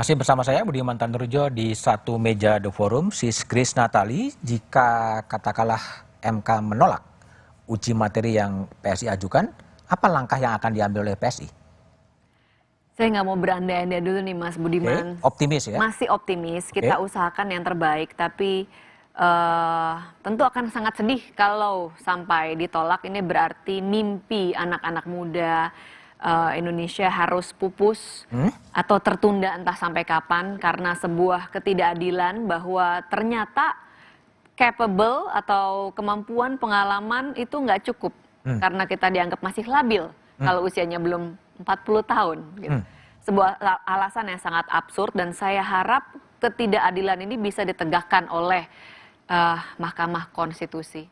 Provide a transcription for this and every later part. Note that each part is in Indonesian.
Masih bersama saya Budiman Tanurjo di satu meja The Forum, Sis Grace Natali. Jika katakanlah MK menolak uji materi yang PSI ajukan, apa langkah yang akan diambil oleh PSI? Saya nggak mau berandai-andai dulu nih Mas Budiman. Optimis ya? Masih optimis, kita usahakan yang terbaik, tapi tentu akan sangat sedih kalau sampai ditolak. Ini berarti mimpi anak-anak muda Indonesia harus pupus atau tertunda entah sampai kapan karena sebuah ketidakadilan bahwa ternyata capable atau kemampuan pengalaman itu nggak cukup karena kita dianggap masih labil kalau usianya belum 40 tahun gitu. Sebuah alasan yang sangat absurd dan saya harap ketidakadilan ini bisa ditegakkan oleh Mahkamah Konstitusi.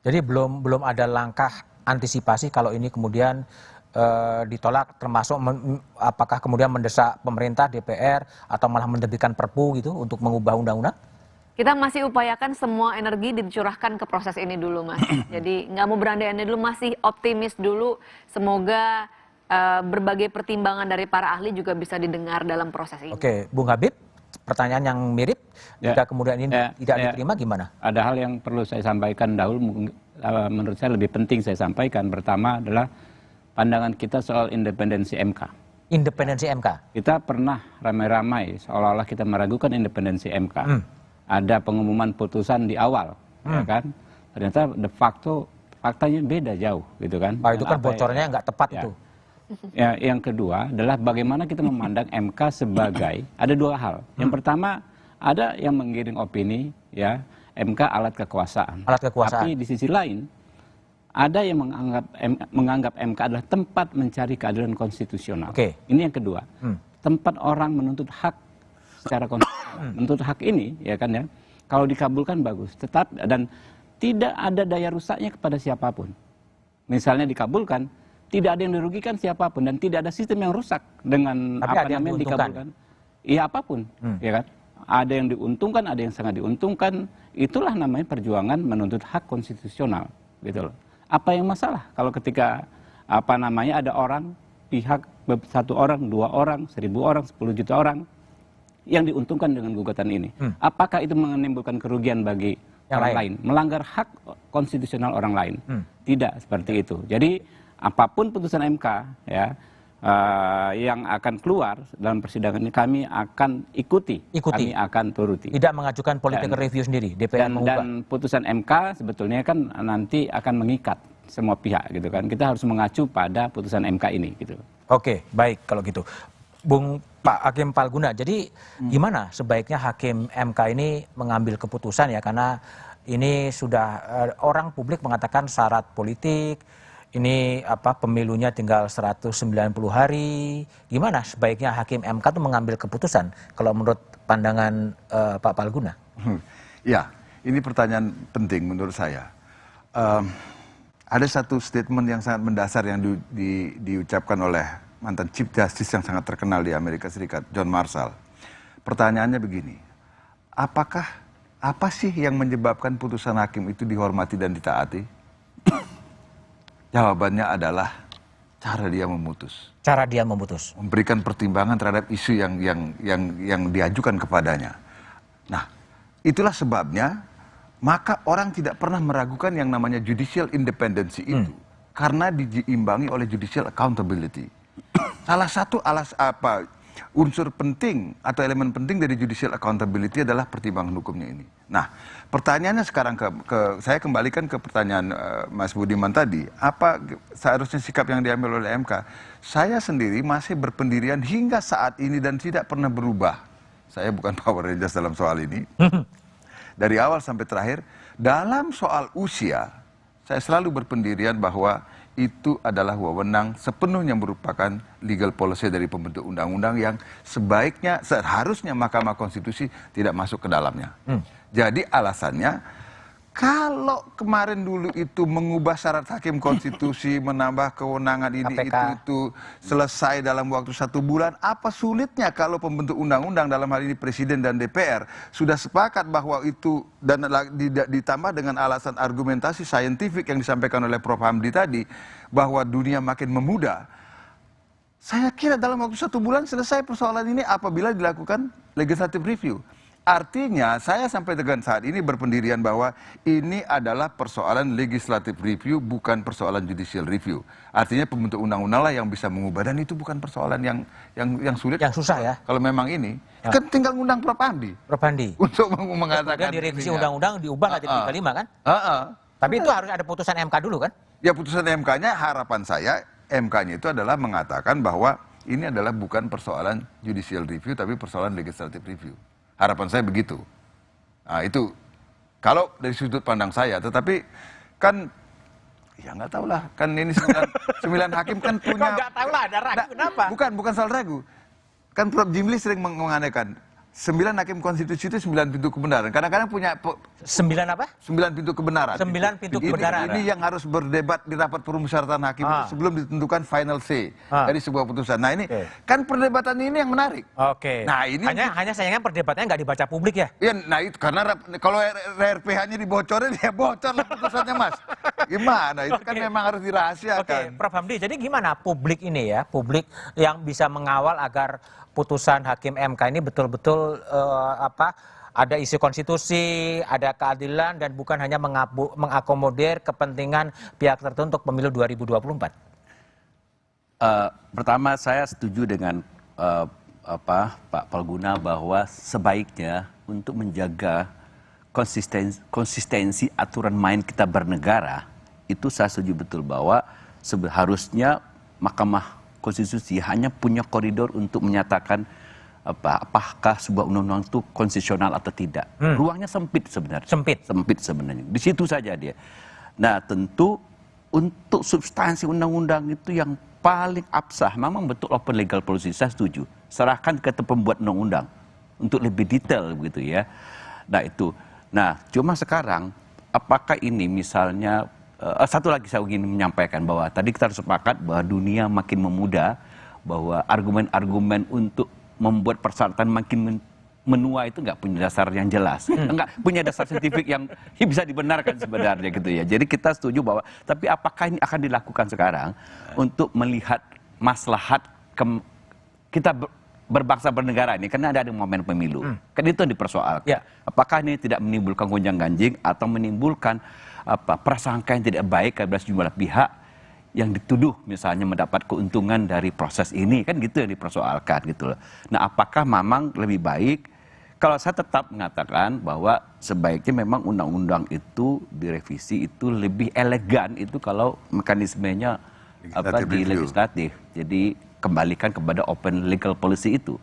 Jadi belum ada langkah antisipasi kalau ini kemudian ditolak, termasuk apakah kemudian mendesak pemerintah, DPR, atau malah menerbitkan Perpu gitu untuk mengubah undang-undang? Kita masih upayakan semua energi dicurahkan ke proses ini dulu, Mas. Jadi nggak mau berandai-andai dulu, masih optimis dulu. Semoga berbagai pertimbangan dari para ahli juga bisa didengar dalam proses ini. Oke, Bung Habib, pertanyaan yang mirip, jika kemudian ini tidak diterima gimana? Ada hal yang perlu saya sampaikan dahulu, menurut saya lebih penting saya sampaikan. Pertama adalah pandangan kita soal independensi MK. Independensi MK? Kita pernah ramai-ramai seolah-olah kita meragukan independensi MK. Ada pengumuman putusan di awal, ya kan? Ternyata de facto faktanya beda jauh, gitu kan? Itu kan bocornya nggak tepat itu. Ya, yang kedua adalah bagaimana kita memandang MK sebagai ada dua hal. Yang pertama, ada yang menggiring opini, ya MK alat kekuasaan. Alat kekuasaan. Tapi di sisi lain ada yang menganggap MK adalah tempat mencari keadilan konstitusional. Ini yang kedua. Tempat orang menuntut hak secara konstitusional. Menuntut hak ini, ya kan ya, kalau dikabulkan bagus. Dan tidak ada daya rusaknya kepada siapapun. Misalnya dikabulkan, tidak ada yang dirugikan siapapun dan tidak ada sistem yang rusak dengan apa namanya dikabulkan. Iya apapun, ya kan. Ada yang diuntungkan, ada yang sangat diuntungkan. Itulah namanya perjuangan menuntut hak konstitusional, gitu loh. Apa yang masalah kalau ketika apa namanya ada orang, pihak, 1 orang, 2 orang, 1000 orang, 10 juta orang yang diuntungkan dengan gugatan ini? Apakah itu menimbulkan kerugian bagi orang lain? Melanggar hak konstitusional orang lain? Tidak seperti itu. Jadi apapun putusan MK ya yang akan keluar dalam persidangan ini kami akan ikuti. Kami akan turuti. Tidak mengajukan political review sendiri, DPR mengubah. Dan putusan MK sebetulnya kan nanti akan mengikat semua pihak gitu kan. Kita harus mengacu pada putusan MK ini gitu. Oke, baik kalau gitu. Pak Hakim Palguna, jadi gimana sebaiknya Hakim MK ini mengambil keputusan ya, karena ini sudah orang publik mengatakan syarat politik. Ini pemilunya tinggal 190 hari. Gimana sebaiknya Hakim MK itu mengambil keputusan kalau menurut pandangan Pak Palguna? Ya, ini pertanyaan penting menurut saya. Ada satu statement yang sangat mendasar yang diucapkan oleh mantan Chief Justice yang sangat terkenal di Amerika Serikat, John Marshall. Pertanyaannya begini, apa sih yang menyebabkan putusan hakim itu dihormati dan ditaati? Jawabannya adalah cara dia memutus. Cara dia memutus. Memberikan pertimbangan terhadap isu yang diajukan kepadanya. Nah, itulah sebabnya maka orang tidak pernah meragukan yang namanya judicial independence itu karena diimbangi oleh judicial accountability. Salah satu unsur penting atau elemen penting dari judicial accountability adalah pertimbangan hukumnya ini. Nah, pertanyaannya sekarang saya kembalikan ke pertanyaan Mas Budiman tadi. Apa seharusnya sikap yang diambil oleh MK? Saya sendiri masih berpendirian hingga saat ini dan tidak pernah berubah. Saya bukan Power Rangers dalam soal ini. Dari awal sampai terakhir, dalam soal usia, saya selalu berpendirian bahwa itu adalah wewenang sepenuhnya merupakan legal policy dari pembentuk undang-undang yang seharusnya Mahkamah Konstitusi tidak masuk ke dalamnya. Jadi alasannya, kalau kemarin dulu itu mengubah syarat hakim konstitusi, menambah kewenangan ini, itu selesai dalam waktu 1 bulan, apa sulitnya kalau pembentuk undang-undang dalam hal ini Presiden dan DPR sudah sepakat bahwa itu dan ditambah dengan alasan argumentasi saintifik yang disampaikan oleh Prof. Hamdi tadi, bahwa dunia makin memudah. Saya kira dalam waktu 1 bulan selesai persoalan ini apabila dilakukan legislative review. Artinya saya sampai dengan saat ini berpendirian bahwa ini adalah persoalan legislative review, bukan persoalan judicial review. Artinya pembentuk undang-undang lah yang bisa mengubah, dan itu bukan persoalan yang sulit. Yang susah ya. Kalau memang ini, kan tinggal ngundang Prof. Andi. Prof. Andi. Untuk mengatakan. Kemudian direvisi undang-undang diubah lah jadi 35 kan? Tapi itu harus ada putusan MK dulu kan? Ya, putusan MK-nya harapan saya, MK-nya itu adalah mengatakan bahwa ini adalah bukan persoalan judicial review, tapi persoalan legislative review. Harapan saya begitu. Nah, itu kalau dari sudut pandang saya, tetapi kan ya nggak tahu lah, kan ini 9 hakim kan punya. Nggak tahu lah, ada ragu kenapa? Bukan soal ragu. Kan Prof. Jimli sering menganehkan 9 hakim konstitusi itu 9 pintu kebenaran. Kadang-kadang punya 9 apa? 9 pintu kebenaran. 9 pintu kebenaran. Ini yang harus berdebat di rapat permusyawaratan hakim sebelum ditentukan final say dari sebuah putusan. Nah, ini kan perdebatan ini yang menarik. Oke. Nah, ini hanya sayangnya perdebatannya nggak dibaca publik ya. Iya, nah itu karena kalau RPH-nya dibocorin ya bocor lah putusannya, Mas. Gimana? Itu kan memang harus dirahasiakan. Oke, Prof. Hamdi, jadi gimana publik ini ya, publik yang bisa mengawal agar putusan hakim MK ini betul-betul ada isu konstitusi, ada keadilan, dan bukan hanya mengakomodir kepentingan pihak tertentu untuk pemilu 2024? Pertama, saya setuju dengan Pak Palguna bahwa sebaiknya untuk menjaga konsistensi aturan main kita bernegara, itu saya setuju betul bahwa seharusnya Mahkamah Konstitusi hanya punya koridor untuk menyatakan apakah sebuah undang-undang itu konstitusional atau tidak. Ruangnya sempit sebenarnya. Sempit sebenarnya. Di situ saja dia. Nah, tentu untuk substansi undang-undang itu yang paling absah, memang betul open legal policy, saya setuju. Serahkan ke pembuat undang-undang untuk lebih detail begitu ya. Nah, itu. Nah, cuma sekarang apakah ini misalnya satu lagi saya ingin menyampaikan bahwa tadi kita harus sepakat bahwa dunia makin memudah, bahwa argumen-argumen untuk membuat persyaratan makin menua itu nggak punya dasar yang jelas, nggak punya dasar saintifik yang bisa dibenarkan sebenarnya gitu ya. Jadi kita setuju bahwa, tapi apakah ini akan dilakukan sekarang untuk melihat maslahat kita berbangsa bernegara ini, karena ada momen pemilu, kan itu yang dipersoalkan. Apakah ini tidak menimbulkan gonjang-ganjing atau menimbulkan prasangka yang tidak baik kepada sejumlah pihak yang dituduh misalnya mendapat keuntungan dari proses ini, kan gitu yang dipersoalkan gitu loh. Nah, apakah memang lebih baik, kalau saya tetap mengatakan bahwa sebaiknya memang undang-undang itu direvisi itu lebih elegan itu kalau mekanismenya di legislatif. Jadi kembalikan kepada open legal policy itu.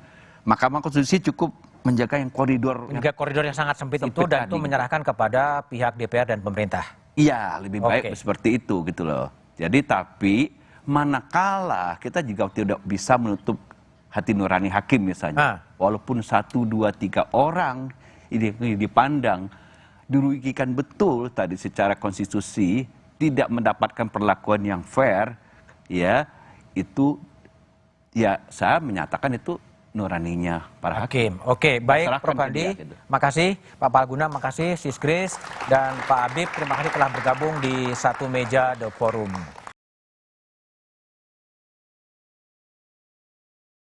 Mahkamah Konstitusi cukup menjaga yang koridor yang sangat sempit itu, dan itu menyerahkan kepada pihak DPR dan pemerintah. Iya, lebih baik seperti itu gitu loh. Jadi tapi manakala kita juga tidak bisa menutup hati nurani hakim misalnya, walaupun 1, 2, 3 orang ini dipandang dirugikan betul tadi secara konstitusi, tidak mendapatkan perlakuan yang fair, ya itu ya saya menyatakan itu nuraninya para hakim. Oke, baik Prof. Andi, makasih Pak Palguna, makasih Sis Grace, dan Pak Habib, terima kasih telah bergabung di Satu Meja The Forum.